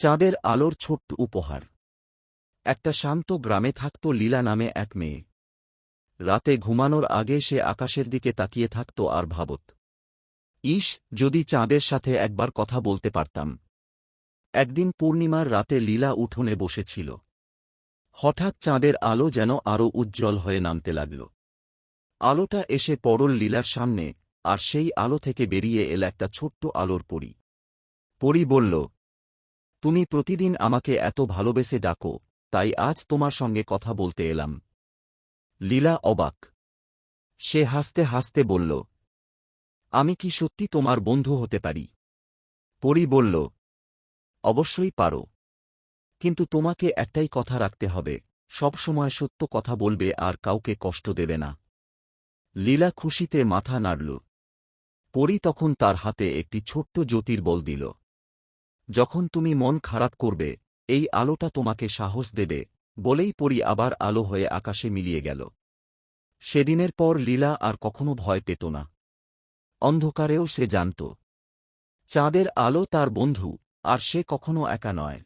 চাঁদের আলোর ছোট্ট উপহার। একটা শান্ত গ্রামে থাকত লীলা নামে এক মেয়ে। রাতে ঘুমানোর আগে সে আকাশের দিকে তাকিয়ে থাকত আর ভাবত, ইস, যদি চাঁদের সাথে একবার কথা বলতে পারতাম। একদিন পূর্ণিমার রাতে লীলা উঠোনে বসেছিল। হঠাৎ চাঁদের আলো যেন আরও উজ্জ্বল হয়ে নামতে লাগল। আলোটা এসে পড়ল লীলার সামনে, আর সেই আলো থেকে বেরিয়ে এল একটা ছোট্ট আলোর পরী। পরী বলল, তুমি প্রতিদিন আমাকে এত ভালোবেসে ডাকো, তাই আজ তোমার সঙ্গে কথা বলতে এলাম। লীলা অবাক। সে হাসতে হাসতে বলল, আমি কি সত্যি তোমার বন্ধু হতে পারি? পরী বলল, অবশ্যই পারো, কিন্তু তোমাকে একটাই কথা রাখতে হবে, সব সময় সত্য কথা বলবে আর কাউকে কষ্ট দেবে না। লীলা খুশিতে মাথা নাড়ল। পরী তখন তার হাতে একটি ছোট্ট জ্যোতির বল দিল। যখন তুমি মন খারাপ করবে, এই আলোটা তোমাকে সাহস দেবে, বলেই পরী আবার আলো হয়ে আকাশে মিলিয়ে গেল। সেদিনের পর লীলা আর কখনো ভয় পেত না। অন্ধকারেও সে জানত, চাঁদের আলো তার বন্ধু, আর সে কখনো একা নয়।